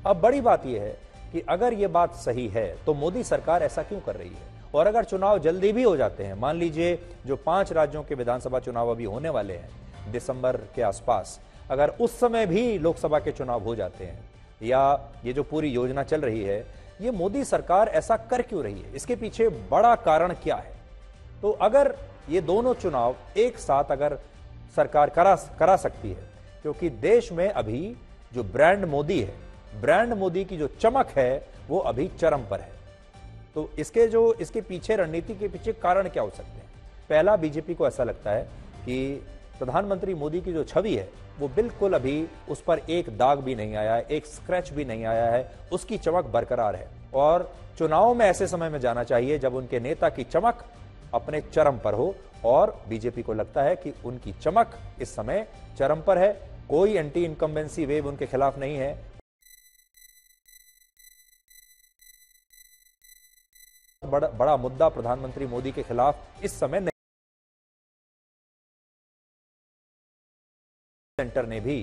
अब बड़ी बात यह है कि अगर ये बात सही है तो मोदी सरकार ऐसा क्यों कर रही है? और अगर चुनाव जल्दी भी हो जाते हैं, मान लीजिए जो 5 राज्यों के विधानसभा चुनाव अभी होने वाले हैं दिसंबर के आसपास, अगर उस समय भी लोकसभा के चुनाव हो जाते हैं, या ये जो पूरी योजना चल रही है, ये मोदी सरकार ऐसा कर क्यों रही है? इसके पीछे बड़ा कारण क्या है? तो अगर ये दोनों चुनाव एक साथ अगर सरकार करा सकती है, क्योंकि देश में अभी जो ब्रांड मोदी है, ब्रांड मोदी की जो चमक है वो अभी चरम पर है। तो इसके पीछे रणनीति के पीछे कारण क्या हो सकते हैं? पहला, बीजेपी को ऐसा लगता है कि प्रधानमंत्री मोदी की जो छवि है वो बिल्कुल अभी उस पर एक दाग भी नहीं आया है, एक स्क्रैच भी नहीं आया है, उसकी चमक बरकरार है। और चुनाव में ऐसे समय में जाना चाहिए जब उनके नेता की चमक अपने चरम पर हो, और बीजेपी को लगता है कि उनकी चमक इस समय चरम पर है। कोई एंटी इनकम्बेंसी वेव उनके खिलाफ नहीं है। बड़ा मुद्दा प्रधानमंत्री मोदी के खिलाफ इस समय नहीं। सेंटर ने भी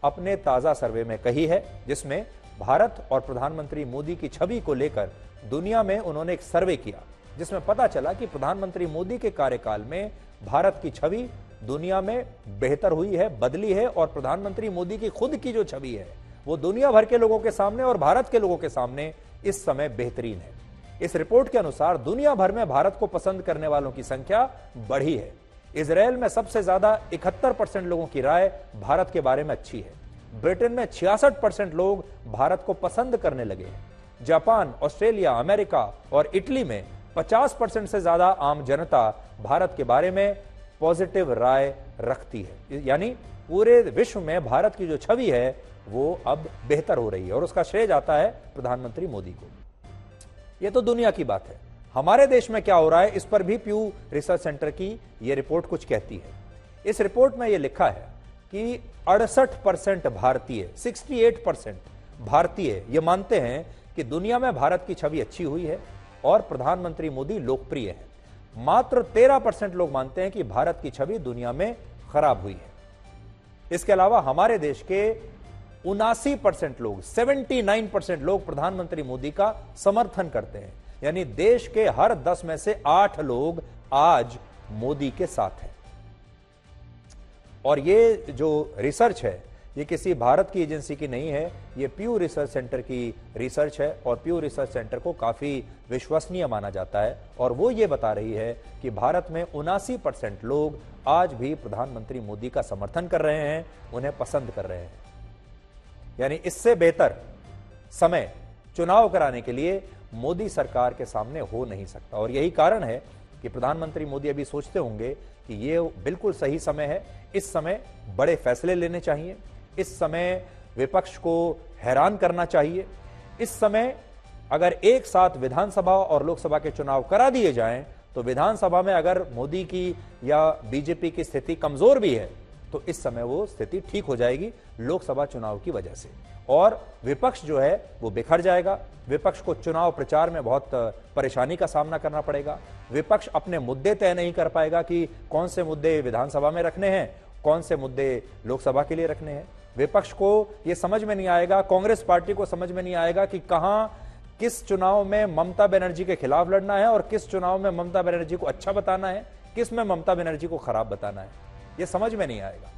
अपने ताजा सर्वे में कही है, जिसमें भारत और प्रधानमंत्री मोदी की छवि को लेकर दुनिया में उन्होंने एक सर्वे किया, जिसमें पता चला कि प्रधानमंत्री मोदी के कार्यकाल में भारत की छवि दुनिया में बेहतर हुई है, बदली है, और प्रधानमंत्री मोदी की खुद की जो छवि है वो दुनिया भर के लोगों के सामने और भारत के लोगों के सामने इस समय बेहतरीन है। इस रिपोर्ट के अनुसार दुनिया भर में भारत को पसंद करने वालों की संख्या बढ़ी है। इजराइल में सबसे ज्यादा 71% लोगों की राय भारत के बारे में अच्छी है। ब्रिटेन में 66% लोग भारत को पसंद करने लगे हैं। जापान, ऑस्ट्रेलिया, अमेरिका और इटली में 50% से ज्यादा आम जनता भारत के बारे में पॉजिटिव राय रखती है। यानी पूरे विश्व में भारत की जो छवि है वो अब बेहतर हो रही है, और उसका श्रेय जाता है प्रधानमंत्री मोदी को। यह तो दुनिया की बात है। हमारे देश में क्या हो रहा है, इस पर भी प्यू रिसर्च सेंटर की यह रिपोर्ट कुछ कहती है। इस रिपोर्ट में यह लिखा है कि 68% भारतीय, 68% भारतीय ये मानते हैं कि दुनिया में भारत की छवि अच्छी हुई है और प्रधानमंत्री मोदी लोकप्रिय हैं। मात्र 13% लोग मानते हैं कि भारत की छवि दुनिया में खराब हुई है। इसके अलावा हमारे देश के 79% लोग, 79% लोग प्रधानमंत्री मोदी का समर्थन करते हैं। यानी देश के हर 10 में से 8 लोग आज मोदी के साथ हैं। और ये जो रिसर्च है ये किसी भारत की एजेंसी की नहीं है, ये प्यू रिसर्च सेंटर की रिसर्च है, और प्यू रिसर्च सेंटर को काफी विश्वसनीय माना जाता है। और वो ये बता रही है कि भारत में 79% लोग आज भी प्रधानमंत्री मोदी का समर्थन कर रहे हैं, उन्हें पसंद कर रहे हैं। यानी इससे बेहतर समय चुनाव कराने के लिए मोदी सरकार के सामने हो नहीं सकता। और यही कारण है कि प्रधानमंत्री मोदी अभी सोचते होंगे कि ये बिल्कुल सही समय है, इस समय बड़े फैसले लेने चाहिए, इस समय विपक्ष को हैरान करना चाहिए। इस समय अगर एक साथ विधानसभा और लोकसभा के चुनाव करा दिए जाएं तो विधानसभा में अगर मोदी की या बीजेपी की स्थिति कमजोर भी है तो इस समय वो स्थिति ठीक हो जाएगी लोकसभा चुनाव की वजह से, और विपक्ष जो है वो बिखर जाएगा। विपक्ष को चुनाव प्रचार में बहुत परेशानी का सामना करना पड़ेगा। विपक्ष अपने मुद्दे तय नहीं कर पाएगा कि कौन से मुद्दे विधानसभा में रखने हैं, कौन से मुद्दे लोकसभा के लिए रखने हैं। विपक्ष को यह समझ में नहीं आएगा, कांग्रेस पार्टी को समझ में नहीं आएगा कि कहां किस चुनाव में ममता बनर्जी के खिलाफ लड़ना है और किस चुनाव में ममता बनर्जी को अच्छा बताना है, किस में ममता बनर्जी को खराब बताना है, यह समझ में नहीं आएगा।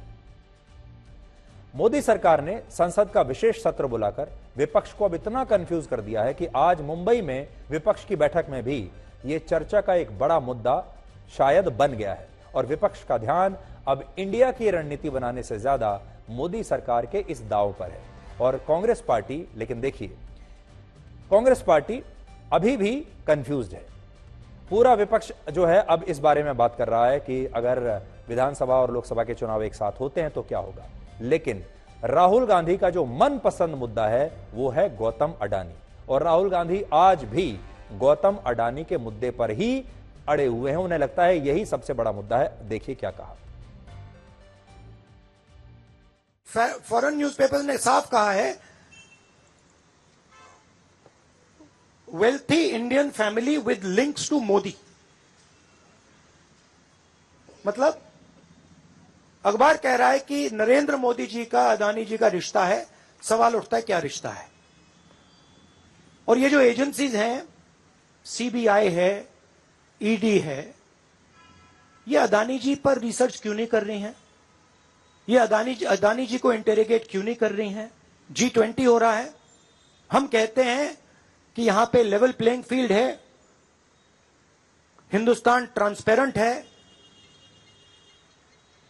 मोदी सरकार ने संसद का विशेष सत्र बुलाकर विपक्ष को अब इतना कंफ्यूज कर दिया है कि आज मुंबई में विपक्ष की बैठक में भी यह चर्चा का एक बड़ा मुद्दा शायद बन गया है, और विपक्ष का ध्यान अब इंडिया की रणनीति बनाने से ज्यादा मोदी सरकार के इस दांव पर है। और कांग्रेस पार्टी, लेकिन देखिए कांग्रेस पार्टी अभी भी कंफ्यूज्ड है। पूरा विपक्ष जो है अब इस बारे में बात कर रहा है कि अगर विधानसभा और लोकसभा के चुनाव एक साथ होते हैं तो क्या होगा। लेकिन राहुल गांधी का जो मनपसंद मुद्दा है वो है गौतम अडानी, और राहुल गांधी आज भी गौतम अडानी के मुद्दे पर ही अड़े हुए हैं। उन्हें लगता है यही सबसे बड़ा मुद्दा है। देखिए क्या कहा। फॉरेन न्यूज़पेपर ने साफ कहा है, wealthy Indian family with links to Modi. मतलब अखबार कह रहा है कि नरेंद्र मोदी जी का अदानी जी का रिश्ता है। सवाल उठता है क्या रिश्ता है। और ये जो एजेंसीज हैं, सीबीआई है, ईडी है, ये अदानी जी पर रिसर्च क्यों नहीं कर रही हैं? ये अदानी जी को इंटेरोगेट क्यों नहीं कर रही हैं? G20 हो रहा है, हम कहते हैं कि यहां पे लेवल प्लेइंग फील्ड है, हिंदुस्तान ट्रांसपेरेंट है,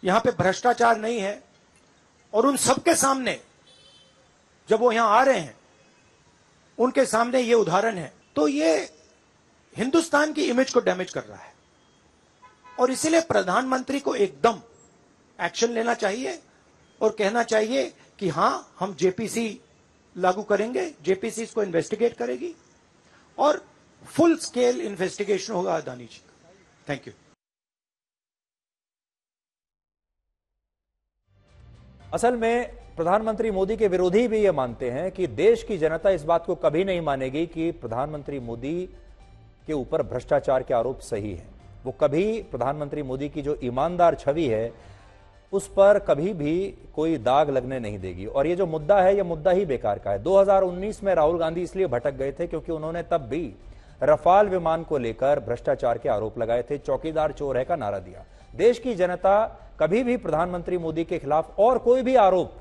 यहां पे भ्रष्टाचार नहीं है, और उन सबके सामने जब वो यहां आ रहे हैं, उनके सामने ये उदाहरण है, तो ये हिंदुस्तान की इमेज को डैमेज कर रहा है। और इसीलिए प्रधानमंत्री को एकदम एक्शन लेना चाहिए और कहना चाहिए कि हां, हम जेपीसी लागू करेंगे, जेपीसी इसको इन्वेस्टिगेट करेगी और फुल स्केल इन्वेस्टिगेशन होगा अदानी जी का। Thank you. असल में प्रधानमंत्री मोदी के विरोधी भी ये मानते हैं कि देश की जनता इस बात को कभी नहीं मानेगी कि प्रधानमंत्री मोदी के ऊपर भ्रष्टाचार के आरोप सही है। वो कभी प्रधानमंत्री मोदी की जो ईमानदार छवि है उस पर कभी भी कोई दाग लगने नहीं देगी। और ये जो मुद्दा है, ये मुद्दा ही बेकार का है। 2019 में राहुल गांधी इसलिए भटक गए थे क्योंकि उन्होंने तब भी रफाल विमान को लेकर भ्रष्टाचार के आरोप लगाए थे, चौकीदार चोर है का नारा दिया। देश की जनता कभी भी प्रधानमंत्री मोदी के खिलाफ और कोई भी आरोप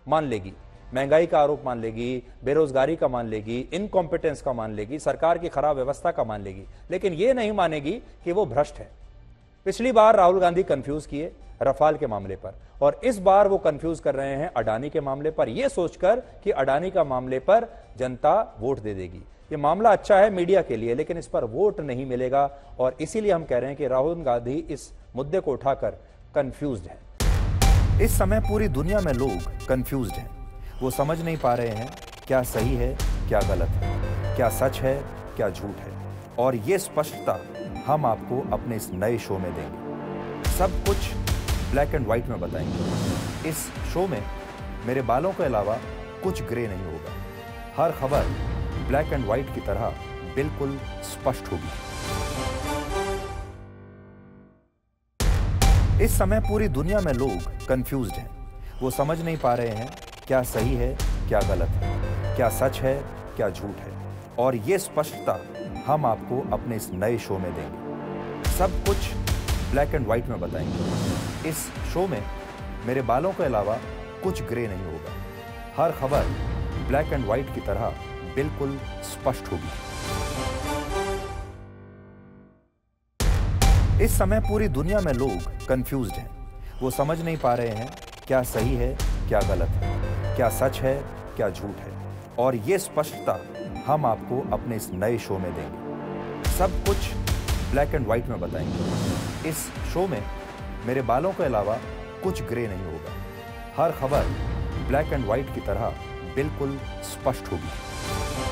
मान लेगी, महंगाई का आरोप मान लेगी, बेरोजगारी का मान लेगी, इनकॉम्पिटेंस का मान लेगी, सरकार की खराब व्यवस्था का मान लेगी, लेकिन यह नहीं मानेगी कि वो भ्रष्ट है। पिछली बार राहुल गांधी कंफ्यूज किए रफाल के मामले पर, और इस बार वो कंफ्यूज कर रहे हैं अडानी के मामले पर, यह सोचकर कि अडानी का मामले पर जनता वोट दे देगी। ये मामला अच्छा है मीडिया के लिए, लेकिन इस पर वोट नहीं मिलेगा, और इसीलिए हम कह रहे हैं कि राहुल गांधी इस मुद्दे को उठाकर कंफ्यूज्ड है। इस समय पूरी दुनिया में लोग कंफ्यूज्ड हैं। वो समझ नहीं पा रहे हैं क्या सही है, क्या गलत है, क्या सच है, क्या झूठ है, और ये स्पष्टता हम आपको अपने इस नए शो में देंगे। सब कुछ ब्लैक एंड व्हाइट में बताएंगे। इस शो में मेरे बालों के अलावा कुछ ग्रे नहीं होगा। हर खबर ब्लैक एंड व्हाइट की तरह बिल्कुल स्पष्ट होगी। इस समय पूरी दुनिया में लोग कंफ्यूज्ड हैं। वो समझ नहीं पा रहे हैं क्या सही है, क्या गलत है, क्या सच है, क्या झूठ है, और ये स्पष्टता हम आपको अपने इस नए शो में देंगे। सब कुछ ब्लैक एंड व्हाइट में बताएंगे। इस शो में मेरे बालों के अलावा कुछ ग्रे नहीं होगा। हर खबर ब्लैक एंड व्हाइट की तरह बिल्कुल स्पष्ट होगी। इस समय पूरी दुनिया में लोग कंफ्यूज्ड हैं। वो समझ नहीं पा रहे हैं क्या सही है, क्या गलत है, क्या सच है, क्या झूठ है, और ये स्पष्टता हम आपको अपने इस नए शो में देंगे। सब कुछ ब्लैक एंड व्हाइट में बताएंगे। इस शो में मेरे बालों के अलावा कुछ ग्रे नहीं होगा। हर खबर ब्लैक एंड व्हाइट की तरह बिल्कुल स्पष्ट होगी।